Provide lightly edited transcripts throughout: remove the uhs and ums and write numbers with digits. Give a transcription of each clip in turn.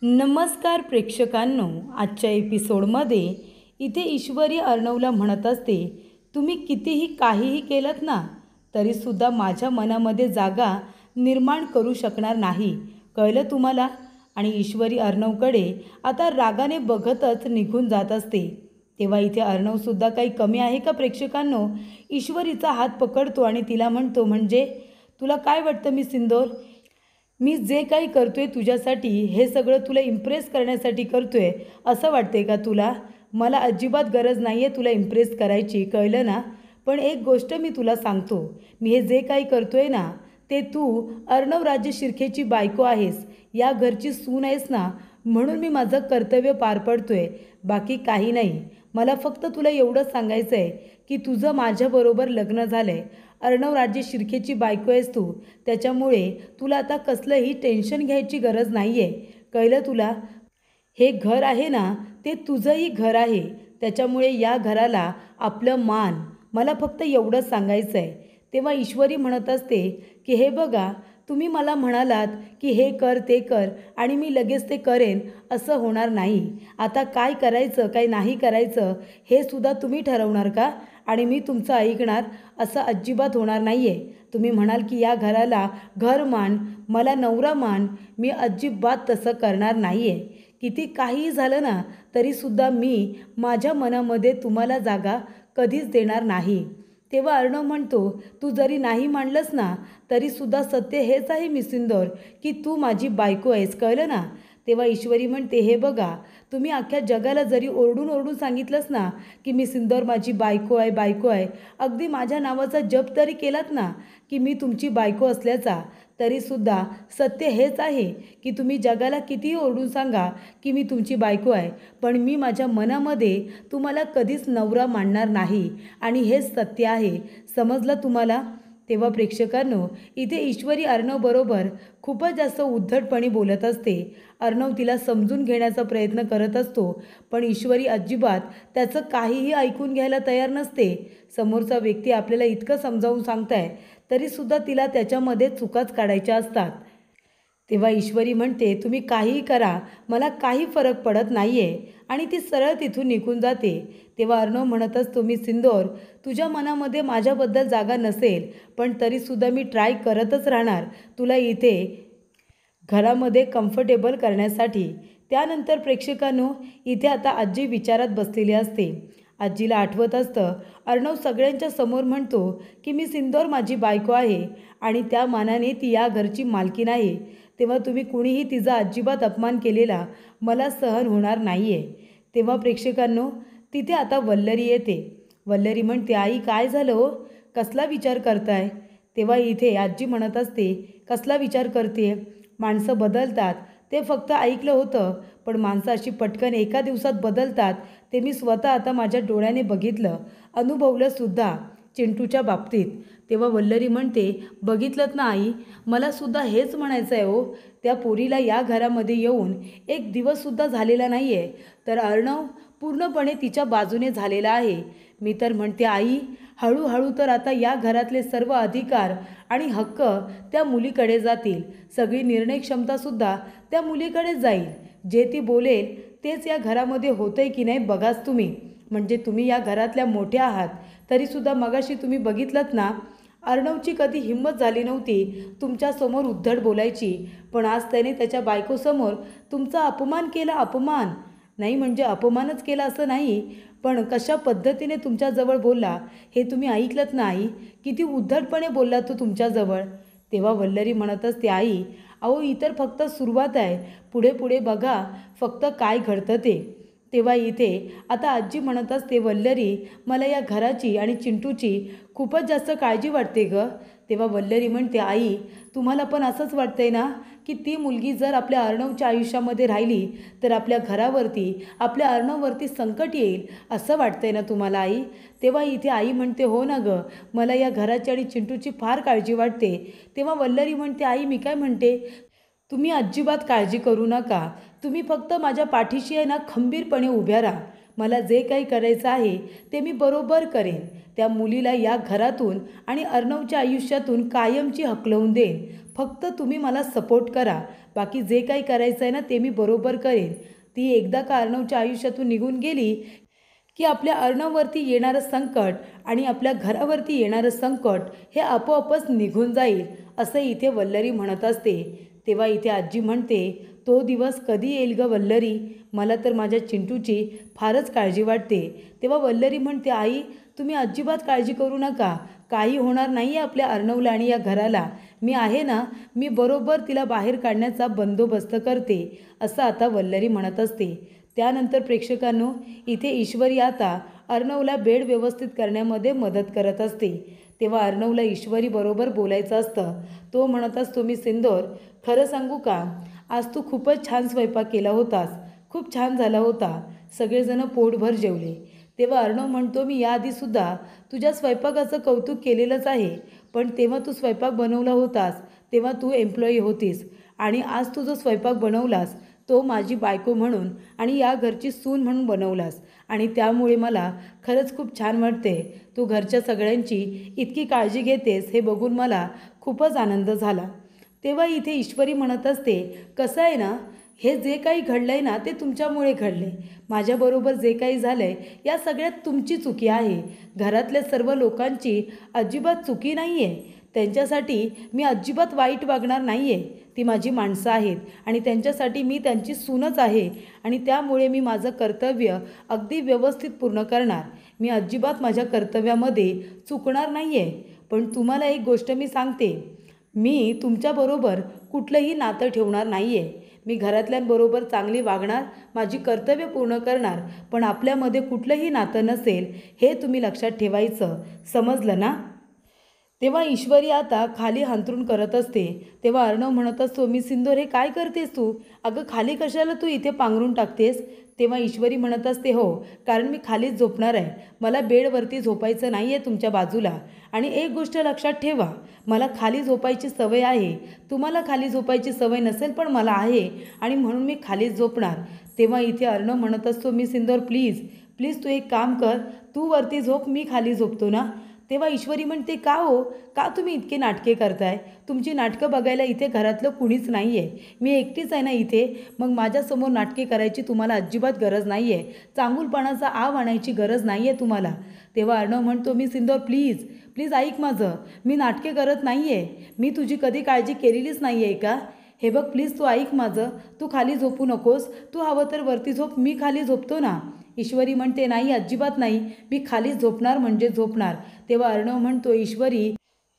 नमस्कार प्रेक्षकांनो, आजच्या एपिसोडमध्ये इथे ईश्वरी अर्णवला म्हणत असते, तुम्ही कितीही काहीही केलंत ना तरीसुद्धा माझ्या मनामध्ये जागा निर्माण करू शकणार नाही, कळलं तुम्हाला? आणि ईश्वरी अर्णवकडे आता रागाने बघतच निघून जात असते. तेव्हा इथे अर्णवसुद्धा काही कमी आहे का प्रेक्षकांनो? ईश्वरीचा हात पकडतो आणि तिला म्हणतो, म्हणजे तुला काय वाटतं मी सिंदोर, मी जे काही करतोय तुझ्यासाठी हे सगळं तुला इम्प्रेस करण्यासाठी करतोय असं वाटते का तुला? मला अजिबात गरज नाही आहे तुला इम्प्रेस करायची, कळलं ना? पण एक गोष्ट मी तुला सांगतो, मी हे जे काही करतोय ना ते तू अर्णव राज्य शिर्केची बायको आहेस, या घरची सून आहेस ना, म्हणून मी माझं कर्तव्य पार पडतोय, बाकी काही नाही. मला फक्त तुला एवढंच सांगायचं आहे की तुझं माझ्याबरोबर लग्न झालं आहे. अर्णव राज्य शिर्केची बायको आहेस तू, त्याच्यामुळे तुला आता कसलंही टेन्शन घ्यायची गरज नाही आहे, कळलं तुला? हे घर आहे ना ते तुझंही घर आहे, त्याच्यामुळे या घराला आपलं मान. मला फक्त एवढंच सांगायचं आहे. तेव्हा ईश्वरी म्हणत असते की हे बघा, तुम्ही मला म्हणालात की हे कर ते कर आणि मी लगेच ते करेन, असं होणार नाही. आता काय करायचं काय नाही करायचं हे सुद्धा तुम्ही ठरवणार का? आणि मी तुमचं ऐकणार असं अजिबात होणार नाही आहे. तुम्ही म्हणाल की या घराला घर मान, मला नवरा मान, मी अजिबात तसं करणार नाही आहे. किती काहीही झालं ना तरीसुद्धा मी माझ्या मनामध्ये तुम्हाला जागा कधीच देणार नाही. तेव्हा अर्णव म्हणतो, तू जरी नाही मानलंस ना तरीसुद्धा सत्य हेच आहे मिसिंदोर की तू माझी बायको आहेस, कळलं ना? तेव्हा ईश्वरी म्हणते, हे बघा, तुम्ही अख्ख्या जगाला जरी ओरडून ओरडून सांगितलंच ना की मी सिंदोर माझी बायको आहे बायको आहे, अगदी माझ्या नावाचा जप तरी केलात ना की मी तुमची बायको असल्याचा, तरीसुद्धा सत्य हेच आहे की तुम्ही जगाला कितीही ओरडून सांगा की मी तुमची बायको आहे, पण मी माझ्या मनामध्ये तुम्हाला कधीच नवरा मानणार नाही. आणि हेच सत्य आहे, समजलं तुम्हाला? तेव्हा प्रेक्षकांनो, इथे ईश्वरी अर्णवबरोबर खूपच जास्त उद्धटपणे बोलत असते. अर्णव तिला समजून घेण्याचा प्रयत्न करत असतो, पण ईश्वरी अजिबात त्याचं काहीही ऐकून घ्यायला तयार नसते. समोरचा व्यक्ती आपल्याला इतकं समजावून सांगताय तरीसुद्धा तिला त्याच्यामध्ये चुकाच काढायच्या असतात. तेव्हा ईश्वरी म्हणते, तुम्ही काहीही करा, मला काही फरक पडत नाही आहे, आणि ती सरळ तिथून निघून जाते. तेव्हा अर्णव म्हणत असतो, मी सिंदोर, तुझ्या मनामध्ये माझ्याबद्दल जागा नसेल पण तरीसुद्धा मी ट्राय करतच राहणार तुला इथे घरामध्ये कम्फर्टेबल करण्यासाठी. त्यानंतर प्रेक्षकांनो, इथे आता आजी विचारात बसलेली असते. आजीला आठवत असतं, अर्णव सगळ्यांच्या समोर म्हणतो की मी सिंदोर माझी बायको आहे आणि त्या मानाने ती या घरची मालकीण आहे, तेव्हा तुम्ही कुणीही तिचा अजिबात अपमान केलेला मला सहन होणार नाही आहे. तेव्हा प्रेक्षकांनो, तिथे आता वल्लरी येते. वल्लरी म्हणते, आई काय झालं हो, कसला विचार करताय? तेव्हा इथे आजी म्हणत असते, कसला विचार करते? माणसं बदलतात ते फक्त ऐकलं होतं, पण माणसं अशी पटकन एका दिवसात बदलतात ते मी स्वतः आता माझ्या डोळ्याने बघितलं, अनुभवलंसुद्धा चिंटूच्या बाबतीत. तेव्हा वल्लरी म्हणते, बघितलंत ना आई, मलासुद्धा हेच म्हणायचं आहे हो. त्या पोरीला या घरामध्ये येऊन एक दिवससुद्धा झालेला नाही आहे, तर अर्णव पूर्णपणे तिच्या बाजूने झालेला आहे. मी तर म्हणते आई, हळूहळू तर आता या घरातले सर्व अधिकार आणि हक्क त्या मुलीकडे जातील, सगळी निर्णय क्षमतासुद्धा त्या मुलीकडेच जाईल. जे ती बोलेल तेच या घरामध्ये होतंय की नाही बघाच तुम्ही. म्हणजे तुम्ही या घरातल्या मोठ्या आहात तरीसुद्धा मगाशी तुम्ही बघितलंत ना, अर्णवची कधी हिंमत झाली नव्हती तुमच्यासमोर उद्धट बोलायची, पण आज त्याने त्याच्या बायकोसमोर तुमचा अपमान केला. अपमान नाही म्हणजे अपमानच केला असं नाही, पण कशा पद्धतीने तुमच्याजवळ बोलला हे तुम्ही ऐकलंत ना आई, किती उद्धटपणे बोलला तो तुमच्याजवळ. तेव्हा वल्लरी म्हणत असते, आई अहो ही तर फक्त सुरुवात आहे, पुढे पुढे बघा फक्त काय घडतं ते. तेव्हा इथे आता आजी म्हणत असते, वल्लरी मला या घराची आणि चिंटूची खूपच जास्त काळजी वाटते गं. तेव्हा वल्लरी म्हणते, आई तुम्हाला पण असंच वाटतंय ना की ती मुलगी जर आपल्या अर्णवच्या आयुष्यामध्ये राहिली तर आपल्या घरावरती आपल्या अर्णववरती संकट येईल असं वाटतंय ना तुम्हाला आई? तेव्हा इथे आई म्हणते, हो ना गं, मला या घराची आणि चिंटूची फार काळजी वाटते. तेव्हा वल्लरी म्हणते, आई मी काय म्हणते, तुम्ही अजिबात काळजी करू नका, तुम्ही फक्त माझ्या पाठीशी आहे ना खंबीरपणे उभ्या राहा. मला जे काही करायचं आहे ते मी बरोबर करेन. त्या मुलीला या घरातून आणि अर्णवच्या आयुष्यातून कायमची हकलवून देईन. फक्त तुम्ही मला सपोर्ट करा, बाकी जे काही करायचं आहे ना ते मी बरोबर करेन. ती एकदा का अर्णवच्या आयुष्यातून निघून गेली की आपल्या अर्णववरती येणारं संकट आणि आपल्या घरावरती येणारं संकट हे आपोआपच निघून जाईल, असं इथे वल्लरी म्हणत असते. तेव्हा इथे आजी म्हणते, तो दिवस कधी येईल ग वल्लरी? मला तर माझ्या चिंटूची फारच काळजी वाटते. तेव्हा वल्लरी म्हणते, आई तुम्ही अजिबात काळजी करू नका, काही होणार नाही आहे आपल्या अर्णवला आणि या घराला. मी आहे ना, मी बरोबर तिला बाहेर काढण्याचा बंदोबस्त करते, असं आता वल्लरी म्हणत असते. त्यानंतर प्रेक्षकांनो, इथे ईश्वरी आता अर्णवला बेड व्यवस्थित करण्यामध्ये मदत करत असते. तेव्हा अर्णवला ईश्वरी बरोबर बोलायचं असतं. तो म्हणत असतो, मी सिंदूर खरं सांगू का, आज तू खूपच छान स्वयंपाक केला होतास, खूप छान झाला होता, सगळेजण पोटभर जेवले. तेव्हा अर्णव म्हणतो, मी याआधीसुद्धा तुझ्या स्वयंपाकाचं कौतुक केलेलंच आहे, पण तेव्हा तू स्वयंपाक बनवला होतास तेव्हा तू एम्प्लॉई होतीस, आणि आज तू जो स्वयंपाक बनवलास तो माझी बायको म्हणून आणि या घरची सून म्हणून बनवलास, आणि त्यामुळे मला खरंच खूप छान वाटते. तू घरच्या सगळ्यांची इतकी काळजी घेतेस हे बघून मला खूपच आनंद झाला. तेव्हा इथे ईश्वरी म्हणत असते, कसं आहे ना, हे जे काही घडलं आहे ना ते तुमच्यामुळे घडले. माझ्याबरोबर जे काही झालं आहे या सगळ्यात तुमची चुकी आहे. घरातल्या सर्व लोकांची अजिबात चुकी नाही आहे. त्यांच्यासाठी मी अजिबात वाईट वागणार नाही आहे. ती माझी माणसं आहेत आणि त्यांच्यासाठी मी त्यांची सूनच आहे, आणि त्यामुळे मी माझं कर्तव्य अगदी व्यवस्थित पूर्ण करणार. मी अजिबात माझ्या कर्तव्यामध्ये चुकणार नाही आहे. पण तुम्हाला एक गोष्ट मी सांगते, मी तुमच्याबरोबर कुठलंही नातं ठेवणार नाही आहे. मी घरातल्यांबरोबर चांगली वागणार, माझी कर्तव्य पूर्ण करणार, पण आपल्यामध्ये कुठलंही नातं नसेल हे तुम्ही लक्षात ठेवायचं, समजलं ना? तेव्हा ईश्वरी आता खाली हांतरून करत असते. तेव्हा अर्णव म्हणत असतो, मी सिंदूर हे काय करतेस तू? अगं खाली कशाला तू इथे पांघरून टाकतेस? तेव्हा ईश्वरी म्हणत असते, हो कारण मी खालीच झोपणार आहे, मला बेडवरती झोपायचं नाही आहे तुमच्या बाजूला. आणि एक गोष्ट लक्षात ठेवा, मला खाली झोपायची सवय आहे. तुम्हाला खाली झोपायची सवय नसेल पण मला आहे, आणि म्हणून मी खालीच झोपणार. तेव्हा इथे अर्णव म्हणत असतो, मी सिंदूर प्लीज प्लीज तू एक काम कर, तू वरती झोप, मी खाली झोपतो ना. तेव्हा ईश्वरी म्हणते, का हो, का तुम्ही इतके नाटके करताय? तुमची नाटकं बघायला इथे घरातलं कुणीच नाही आहे, मी एकटीच आहे ना इथे. मग माझ्यासमोर नाटके करायची तुम्हाला अजिबात गरज नाही आहे, चांगुलपणाचा आव आणायची गरज नाही आहे तुम्हाला. तेव्हा अर्णव म्हणतो, मी सिंदूर प्लीज प्लीज ऐक माझं, मी नाटके करत नाही आहे, मी तुझी कधी काळजी केलेलीच नाही आहे का? हे बघ प्लीज तू ऐक माझं, तू खाली झोपू नकोस, तू हवं तर वरती झोप, मी खाली झोपतो ना. ईश्वरी म्हणते, नाही अजिबात नाही, मी खालीच झोपणार म्हणजे झोपणार. तेव्हा अर्णव म्हणतो, ईश्वरी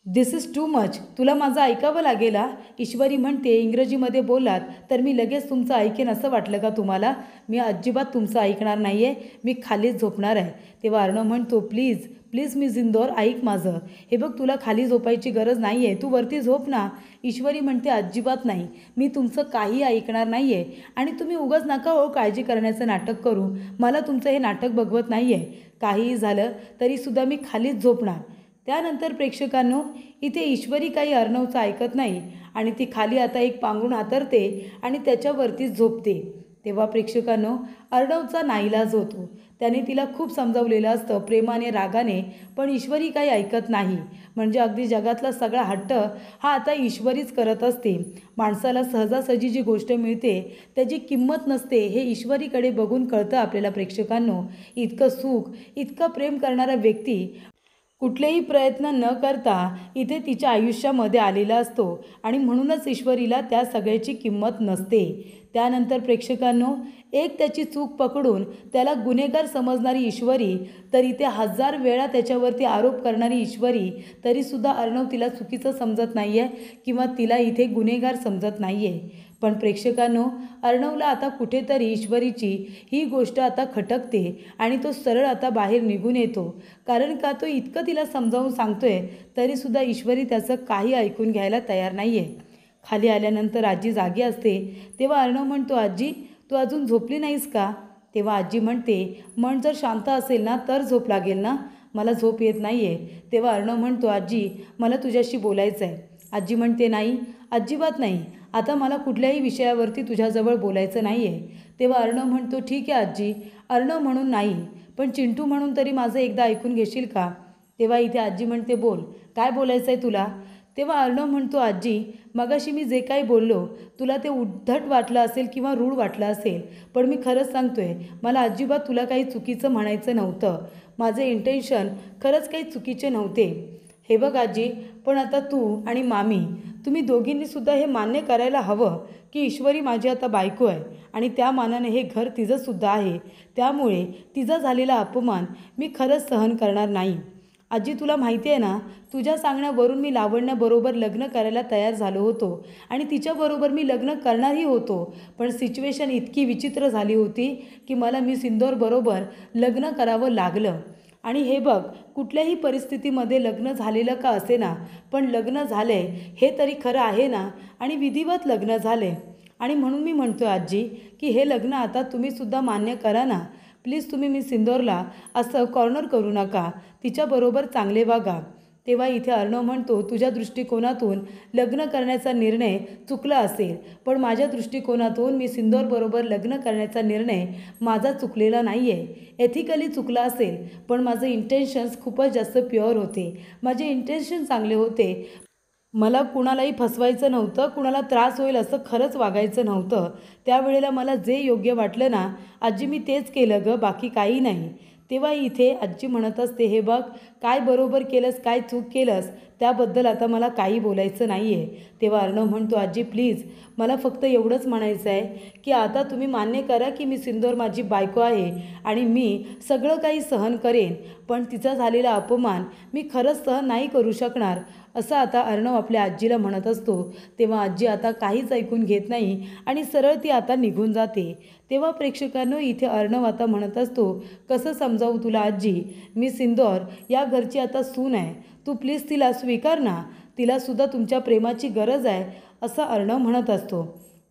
दिस इज टू मच, तुला माझं ऐकावं लागेल. ईश्वरी म्हणते, इंग्रजीमध्ये बोलात तर मी लगेच तुमचं ऐकेन असं वाटलं का तुम्हाला? मी अजिबात तुमचं ऐकणार नाही आहे, मी खालीच झोपणार आहे. तेव्हा अर्णव म्हणतो, प्लीज प्लीज मी सिंदूर ऐक माझं, हे बघ तुला खाली झोपायची गरज नाही आहे, तू वरती झोप ना. ईश्वरी म्हणते, अजिबात नाही, मी तुमचं काही ऐकणार नाही आहे, आणि तुम्ही उगाच नका हो काळजी करण्याचं नाटक करू, मला तुमचं हे नाटक बघवत नाही आहे. काहीही झालं तरीसुद्धा मी खालीच झोपणार. त्यानंतर प्रेक्षकांनो, इथे ईश्वरी काही अर्णवचं ऐकत नाही आणि ती खाली आता एक पांघरूण हातरते आणि त्याच्यावरतीच झोपते. तेव्हा प्रेक्षकांनो, अर्णवचा नाईलाज होतो. त्याने तिला खूप समजावलेलं असतं प्रेमाने रागाने, पण ईश्वरी काही ऐकत नाही. म्हणजे अगदी जगातला सगळा हट्ट हा आता ईश्वरीच करत असते. माणसाला सहजासहजी जी गोष्ट मिळते त्याची किंमत नसते हे ईश्वरीकडे बघून कळतं आपल्याला प्रेक्षकांनो. इतकं सुख, इतकं प्रेम करणारा व्यक्ती कुठलेही प्रयत्न न करता इथे तिच्या आयुष्यामध्ये आलेला असतो, आणि म्हणूनच ईश्वरीला त्या सगळ्याची किंमत नसते. त्यानंतर प्रेक्षकांनो, एक त्याची चूक पकडून त्याला गुन्हेगार समजणारी ईश्वरी, तर इथे 1000 वेळा त्याच्यावरती आरोप करणारी ईश्वरी, तरीसुद्धा अर्णव तिला चुकीचं समजत नाही आहे किंवा तिला इथे गुन्हेगार समजत नाही आहे. पण प्रेक्षकांनो, अर्णवला आता कुठेतरी ईश्वरीची ही गोष्ट आता खटकते आणि तो सरळ आता बाहेर निघून येतो. कारण का, तो इतकं तिला समजावून सांगतोय तरीसुद्धा ईश्वरी त्याचं काही ऐकून घ्यायला तयार नाही आहे. खाली आल्यानंतर आजी जागी असते. तेव्हा अर्णव म्हणतो, आजी तू अजून झोपली नाहीस का? तेव्हा आजी म्हणते, मन जर शांत असेल ना तर झोप लागेल ना, मला झोप येत नाही आहे. तेव्हा अर्णव म्हणतो, आजी मला तुझ्याशी बोलायचं आहे. आजी म्हणते, नाही अजिबात नाही, आता मला कुठल्याही विषयावरती तुझ्याजवळ बोलायचं नाही आहे. तेव्हा अर्णव म्हणतो, ठीक आहे आजी, अर्णव म्हणून नाही पण चिंटू म्हणून तरी माझं एकदा ऐकून घेशील का? तेव्हा इथे आजी म्हणते, बोल काय बोलायचं आहे तुला? तेव्हा अर्णव म्हणतो, आजी मगाशी मी जे काही बोललो तुला ते उद्धट वाटलं असेल किंवा रूढ वाटलं असेल, पण मी खरंच सांगतोय, मला अजिबात तुला काही चुकीचं म्हणायचं नव्हतं. माझे इंटेन्शन खरंच काही चुकीचे नव्हते. हे बघ आजी, पण आता तू आणि मामी तुम्ही दोघींनीसुद्धा हे मान्य करायला हवं की ईश्वरी माझी आता बायको आहे आणि त्या मानाने हे घर तिचंसुद्धा आहे. त्यामुळे तिचा झालेला अपमान मी खरंच सहन करणार नाही. आजी तुला माहिती आहे ना, तुझ्या सांगण्यावरून मी लावण्याबरोबर लग्न करायला तयार झालो होतो आणि तिच्याबरोबर मी लग्न करणारही होतो. पण सिच्युएशन इतकी विचित्र झाली होती की मला मिस इंदोरबरोबर लग्न करावं लागलं. आणि हे बघ, कुठल्याही परिस्थितीमध्ये लग्न झालेलं का असेना, पण लग्न झाले हे तरी खरं आहे ना, आणि विधिवत लग्न झाले. आणि म्हणून मी म्हणतो आजी की हे लग्न आता तुम्हीसुद्धा मान्य करा ना. प्लीज तुम्ही मिस इंदोरला असं कॉर्नर करू नका, तिच्याबरोबर चांगले वागा. तेव्हा इथे अर्णव म्हणतो, तुझ्या दृष्टिकोनातून लग्न करण्याचा निर्णय चुकला असेल, पण माझ्या दृष्टिकोनातून मी सिंदोरबरोबर लग्न करण्याचा निर्णय माझा चुकलेला नाही आहे. एथिकली चुकला असेल, पण माझे इंटेन्शन्स खूपच जास्त प्युअर होते. माझे इंटेन्शन चांगले होते. मला कुणालाही फसवायचं नव्हतं, कुणाला त्रास होईल असं खरंच वागायचं नव्हतं. त्यावेळेला मला जे योग्य वाटलं ना आजी, मी तेच केलं गं, बाकी काही नाही. तेव्हा इथे आजी म्हणत असते, हे बघ, काय बरोबर केलंस काय चूक केलंस त्याबद्दल आता मला काही बोलायचं नाही आहे. तेव्हा अर्णव म्हणतो, आजी प्लीज मला फक्त एवढंच म्हणायचं आहे की आता तुम्ही मान्य करा की मी सिंदोर माझी बायको आहे आणि मी सगळं काही सहन करेन, पण तिचा झालेला अपमान मी खरंच सहन नाही करू शकणार, असं आता अर्णव आपल्या आजीला म्हणत असतो. तेव्हा आजी आता काहीच ऐकून घेत नाही आणि सरळ ती आता निघून जाते. तेव्हा प्रेक्षकांनो, इथे अर्णव आता म्हणत असतो, कसं समजावू तुला आजी, मी सिंदोर या घरची आता सून आहे, तू प्लीज तिला स्वीकार ना, तिलासुद्धा तुमच्या प्रेमाची गरज आहे, असं अर्णव म्हणत असतो.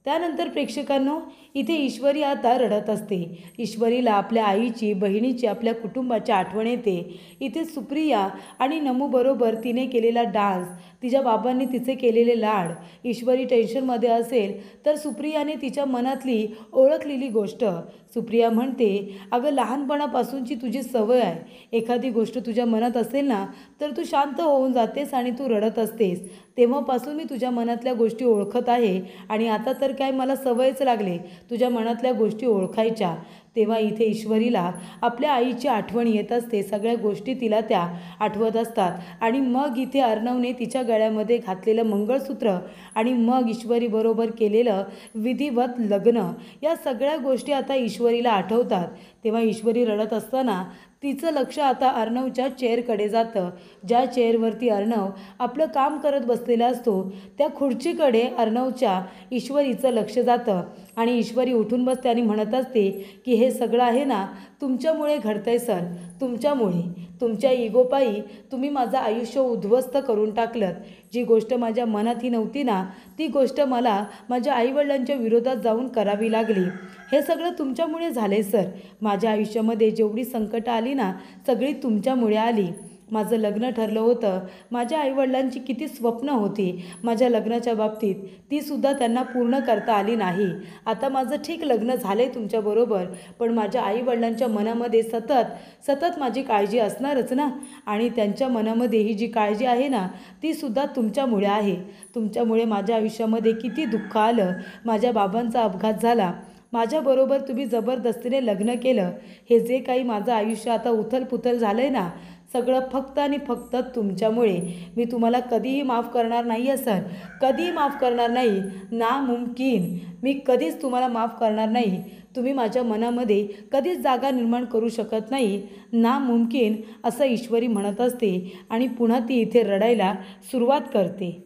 त्यानंतर प्रेक्षकांनो, इथे ईश्वरी आता रडत असते. ईश्वरीला आपल्या आईची, बहिणीची, आपल्या कुटुंबाची आठवण येते. इथे सुप्रिया आणि नमूबरोबर तिने केलेला डान्स, तिच्या बाबांनी तिचे केलेले लाड, ईश्वरी टेन्शनमध्ये असेल तर सुप्रियाने तिच्या मनातली ओळखलेली गोष्ट. सुप्रिया म्हणते, अगं लहानपणापासूनची तुझी सवय आहे, एखादी गोष्ट तुझ्या मनात असेल ना तर तू शांत होऊन जातेस आणि तू रडत असतेस. तेव्हापासून मी तुझ्या मनातल्या गोष्टी ओळखत आहे आणि आता तर काय मला सवयच लागले तुझ्या मनातल्या गोष्टी ओळखायच्या. तेव्हा इथे ईश्वरीला आपल्या आईची आठवण येत असते. सगळ्या गोष्टी तिला त्या आठवत असतात. आणि मग इथे अर्णवने तिच्या गळ्यामध्ये घातलेलं मंगळसूत्र आणि मग ईश्वरीबरोबर केलेलं विधिवत लग्न, या सगळ्या गोष्टी आता ईश्वरीला आठवतात. तेव्हा ईश्वरी रडत असताना तिचं लक्ष आता अर्णवच्या चेअरकडे जातं. ज्या चेअरवरती अर्णव आपलं काम करत बसलेला असतो त्या खुर्चीकडे अर्णवच्या ईश्वरीचं लक्ष जातं आणि ईश्वरी उठून बसते आणि म्हणत असते की हे सगळं आहे ना तुमच्यामुळे घडतंय सर, तुमच्यामुळे, तुमच्या इगोपायी तुम्ही माझं आयुष्य उद्ध्वस्त करून टाकलं. जी गोष्ट माझ्या मनातही नव्हती ना ती गोष्ट मला माझ्या आईवडिलांच्या विरोधात जाऊन करावी लागली. हे सगळं तुमच्यामुळे झाले सर. माझ्या आयुष्यामध्ये जेवढी संकटं आली ना सगळी तुमच्यामुळे आली. माझं लग्न ठरलं होतं, माझ्या आईवडिलांची किती स्वप्न होती माझ्या लग्नाच्या बाबतीत, तीसुद्धा त्यांना पूर्ण करता आली नाही. आता माझं ठीक लग्न झालं आहे तुमच्याबरोबर, पण माझ्या आईवडिलांच्या मनामध्ये सतत माझी काळजी असणारच ना, आणि त्यांच्या मनामध्ये ही जी काळजी आहे ना तीसुद्धा तुमच्यामुळे आहे. तुमच्यामुळे माझ्या आयुष्यामध्ये किती दुःख आलं, माझ्या बाबांचा अपघात झाला, माझ्याबरोबर तुम्ही जबरदस्तीने लग्न केलं, हे जे काही माझं आयुष्य आता उथलपुथल झालं आहे ना सगळं फक्त आणि फक्त तुमच्यामुळे. मी तुम्हाला कधीही माफ करणार नाही आहे सर, कधीही माफ करणार नाही, नामुमकिन. मी कधीच तुम्हाला माफ करणार नाही. तुम्ही माझ्या मनामध्ये कधीच जागा निर्माण करू शकत नाही, नामुमकिन, असं ईश्वरी म्हणत असते आणि पुन्हा ती इथे रडायला सुरुवात करते.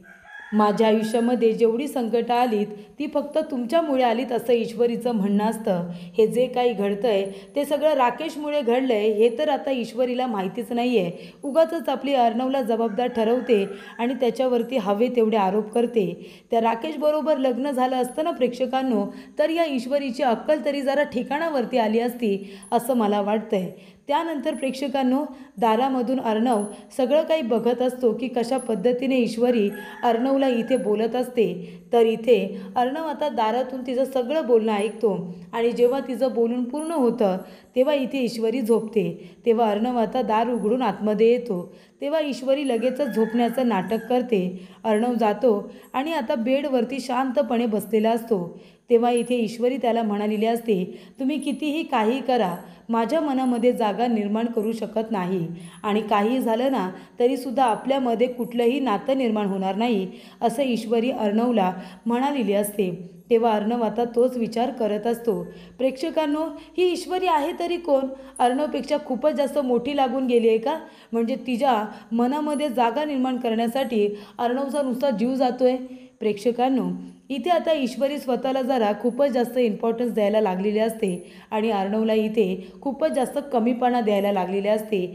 माझ्या आयुष्यामध्ये जेवढी संकटं आलीत ती फक्त तुमच्यामुळे आलीत असं ईश्वरीचं म्हणणं असतं. हे जे काही घडतंय ते सगळं राकेशमुळे घडलंय हे तर आता ईश्वरीला माहितीच नाही आहे. उगाचच आपली अर्णवला जबाबदार ठरवते आणि त्याच्यावरती हवे तेवढे आरोप करते. त्या राकेशबरोबर लग्न झालं असतं ना प्रेक्षकांनो तर या ईश्वरीची अक्कल तरी जरा ठिकाणावरती आली असती असं मला वाटतंय. त्यानंतर प्रेक्षकांनो, दारामधून अर्णव सगळं काही बघत असतो की कशा पद्धतीने ईश्वरी अर्णवला इथे बोलत असते. तर इथे अर्णव आता दारातून तिचं सगळं बोलणं ऐकतो आणि जेव्हा तिचं बोलून पूर्ण होतं तेव्हा इथे ईश्वरी झोपते. तेव्हा अर्णव आता दार उघडून आतमध्ये येतो. तेव्हा ईश्वरी लगेचच झोपण्याचं नाटक करते. अर्णव जातो आणि आता बेडवरती शांतपणे बसलेला असतो. तेव्हा इथे ईश्वरी त्याला म्हणालेली असते, तुम्ही कितीही काही करा, माझ्या मनामध्ये जागा निर्माण करू शकत नाही आणि काही झालं ना तरीसुद्धा आपल्यामध्ये कुठलंही नातं निर्माण होणार नाही, असं ईश्वरी अर्णवला म्हणालेली असते. तेव्हा अर्णव आता तोच विचार करत असतो. प्रेक्षकांनो, ही ईश्वरी आहे तरी कोण? अर्णवपेक्षा खूपच जास्त मोठी लागून गेली आहे का? म्हणजे तिच्या मनामध्ये जागा निर्माण करण्यासाठी अर्णवचा नुसता जीव जातोय. प्रेक्षकांनो, इथे आता ईश्वरी स्वतःला जरा खूपच जास्त इम्पॉर्टन्स द्यायला लागलेली असते आणि अर्णवला इथे खूपच जास्त कमीपणा द्यायला लागलेले असते.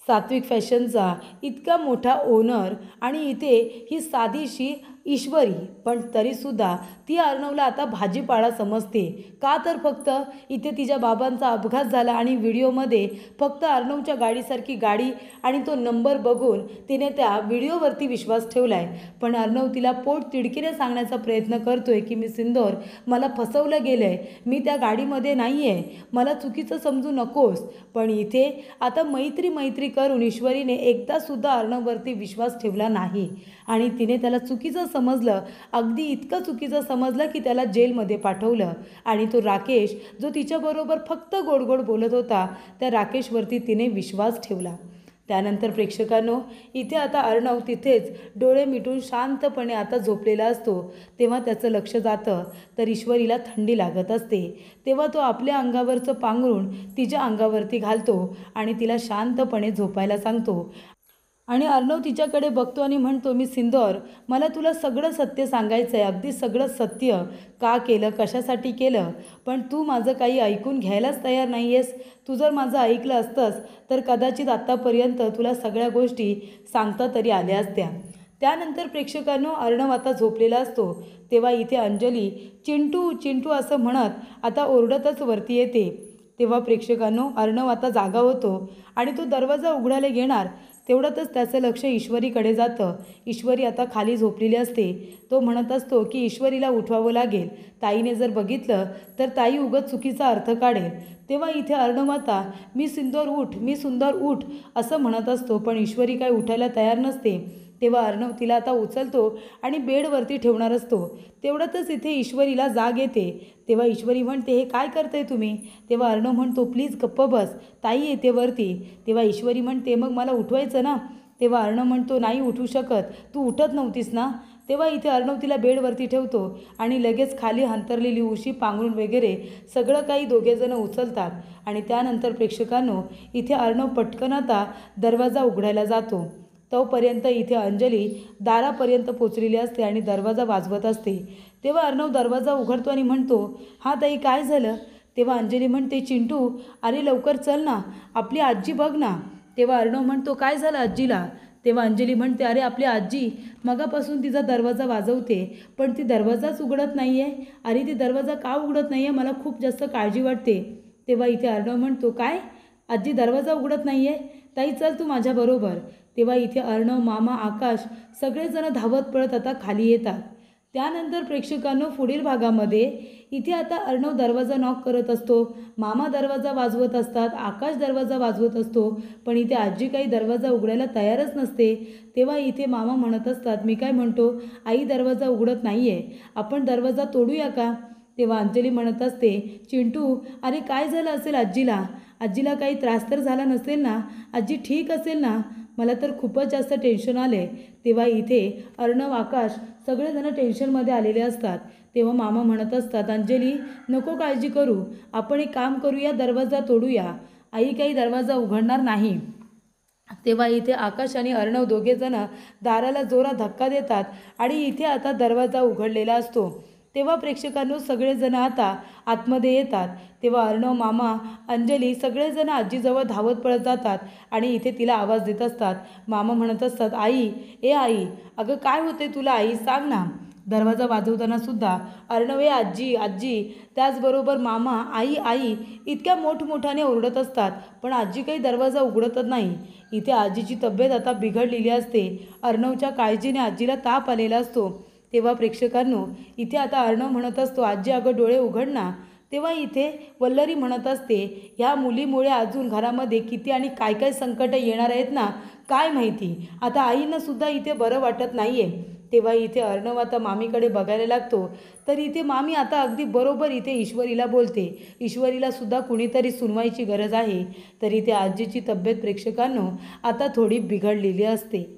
सात्विक फॅशनचा इतका मोठा ओनर आणि इथे ही साधीशी ईश्वरी, पण तरीसुद्धा ती अर्णवला आता भाजीपाला समजते. का तर फक्त इथे तिच्या बाबांचा अपघात झाला आणि व्हिडिओमध्ये फक्त अर्णवच्या गाडीसारखी गाडी आणि तो नंबर बघून तिने त्या व्हिडिओवरती विश्वास ठेवला आहे. पण अर्णव तिला पोट तिडकीने सांगण्याचा प्रयत्न करतोय की मी सिंदूर, मला फसवलं गेलं आहे, मी त्या गाडीमध्ये नाही आहे, मला चुकीचं समजू नकोस. पण इथे आता मैत्री करून ईश्वरीने एकदासुद्धा अर्णववरती विश्वास ठेवला नाही आणि तिने त्याला चुकीचं समजलं. अगदी इतकं चुकीचं समजलं की त्याला जेलमध्ये पाठवलं आणि तो राकेश जो तिच्याबरोबर फक्त गोड गोड बोलत होता त्या राकेशवरती तिने विश्वास ठेवला. त्यानंतर प्रेक्षकांनो, इथे आता अर्णव तिथेच डोळे मिटून शांतपणे आता झोपलेला असतो. तेव्हा त्याचं लक्ष जातं तर ईश्वरीला थंडी लागत असते. तेव्हा तो आपल्या अंगावरचं पांघरूण तिच्या अंगावरती घालतो आणि तिला शांतपणे झोपायला सांगतो. आणि अर्णव तिच्याकडे बघतो आणि म्हणतो, मी सिंदूर, मला तुला सगळं सत्य सांगायचं आहे, अगदी सगळं सत्य, का केलं, कशासाठी केलं, पण तू माझं काही ऐकून घ्यायलाच तयार नाही आहेस. तू जर माझं ऐकलं असतंस तर कदाचित आत्तापर्यंत तुला सगळ्या गोष्टी सांगता तरी आल्या असत्या. त्यानंतर प्रेक्षकांनो, अर्णव आता झोपलेला असतो. तेव्हा इथे अंजली चिंटू चिंटू असं म्हणत आता ओरडतच वरती येते. तेव्हा प्रेक्षकांनो, अर्णव आता जागा होतो आणि तो दरवाजा उघडायला घेणार तेवढ्यातच त्याचं लक्ष ईश्वरीकडे जातं. ईश्वरी आता खाली झोपलेली असते. तो म्हणत असतो की ईश्वरीला उठवावं लागेल, ताईने जर बघितलं तर ताई उगाच चुकीचा अर्थ काढेल. तेव्हा इथे अर्णव आता मी सिंदूर उठ, मी सुंदर उठ असं म्हणत असतो, पण ईश्वरी काय उठायला तयार नसते. तेव्हा अर्णव तिला आता उचलतो आणि बेडवरती ठेवणार असतो. तेवढ्यातच इथे ईश्वरीला जाग येते. तेव्हा ईश्वरी म्हणते, हे काय करताय तुम्ही? तेव्हा अर्णव म्हणतो, प्लीज गप्प बस, ताई येते वरती. तेव्हा ईश्वरी म्हणते, मग मला उठवायचं ना? तेव्हा अर्णव म्हणतो, नाही उठू शकत, तू उठत नव्हतीस ना? तेव्हा इथे अर्णव तिला बेडवरती ठेवतो आणि लगेच खाली अंतरलेली उशी, पांघरूण वगैरे सगळं काही दोघेजणं उचलतात. आणि त्यानंतर प्रेक्षकांनो, इथे अर्णव पटकन आता दरवाजा उघडायला जातो. तोपर्यंत इथे अंजली दारापर्यंत पोचलेली असते आणि दरवाजा वाजवत असते. तेव्हा अर्णव दरवाजा उघडतो आणि म्हणतो, हां ताई, काय झालं? तेव्हा अंजली म्हणते, चिंटू, अरे लवकर चल ना, आपली आजी बघ ना. तेव्हा अर्णव म्हणतो, काय झालं आजीला? तेव्हा अंजली म्हणते, अरे आपली आजी मगापासून तिचा दरवाजा वाजवते पण ती दरवाजाच उघडत नाही आहे. अरे ती दरवाजा का उघडत नाही आहे? मला खूप जास्त काळजी वाटते. तेव्हा इथे अर्णव म्हणतो, काय, आजी दरवाजा उघडत नाही आहे? ताई चल तू माझ्याबरोबर. तेव्हा इथे अर्णव, मामा, आकाश सगळेजण धावत पळत आता खाली येतात. त्यानंतर प्रेक्षकांनो, पुढील भागामध्ये इथे आता अर्णव दरवाजा नॉक करत असतो. मामा दरवाजा वाजवत असतात, आकाश दरवाजा वाजवत असतो, पण इथे आजी काही दरवाजा उघडायला तयारच नसते. तेव्हा इथे मामा म्हणत असतात, मी काय म्हणतो, आई दरवाजा उघडत नाही आहे, आपण दरवाजा तोडूया का? तेव्हा अंजली म्हणत असते, चिंटू, अरे काय झालं असेल आजीला? आजीला काही त्रास तर झाला नसेल ना? आजी ठीक असेल ना? मला तर खूपच जास्त टेन्शन आले. तेव्हा इथे अर्णव, आकाश सगळेजण टेन्शनमध्ये आलेले असतात. तेव्हा मामा म्हणत असतात, अंजली नको काळजी करू, आपण एक काम करूया, दरवाजा तोडूया, आई काही दरवाजा उघडणार नाही. तेव्हा इथे आकाश आणि अर्णव दोघेजण दाराला जोरात धक्का देतात आणि इथे आता दरवाजा उघडलेला असतो. तेव्हा प्रेक्षकांनो, सगळेजण आता आतमध्ये येतात. तेव्हा अर्णव, मामा, अंजली सगळेजण आजीजवळ धावत पळत जातात आणि इथे तिला आवाज देत असतात. मामा म्हणत असतात, आई, ए आई, अगं काय होते तुला आई, सांग ना. दरवाजा वाजवताना सुद्धा अर्णव हे आजी आजी, त्याचबरोबर मामा, आई आई इतक्या मोठमोठ्याने ओरडत असतात, पण आजी काही दरवाजा उघडतच नाही. इथे आजीची तब्येत आता बिघडलेली असते. अर्णवच्या काळजीने आजीला ताप आलेला असतो. तेव्हा प्रेक्षकांनो, इथे आता अर्णव म्हणत असतो, आजी अगं डोळे उघड ना. तेव्हा इथे वल्लरी म्हणत असते, ह्या मुलीमुळे अजून घरामध्ये किती आणि काय काय संकट येणार आहेत ना, काय माहिती. आता आईनं सुद्धा इथे बरं वाटत नाही आहे. तेव्हा इथे अर्णव आता मामीकडे बघायला लागतो. तर इथे मामी आता अगदी बरोबर इथे ईश्वरीला बोलते. ईश्वरीला सुद्धा कुणीतरी सुनवायची गरज आहे. तर इथे आजीची तब्येत प्रेक्षकांनो आता थोडी बिघडलेली असते.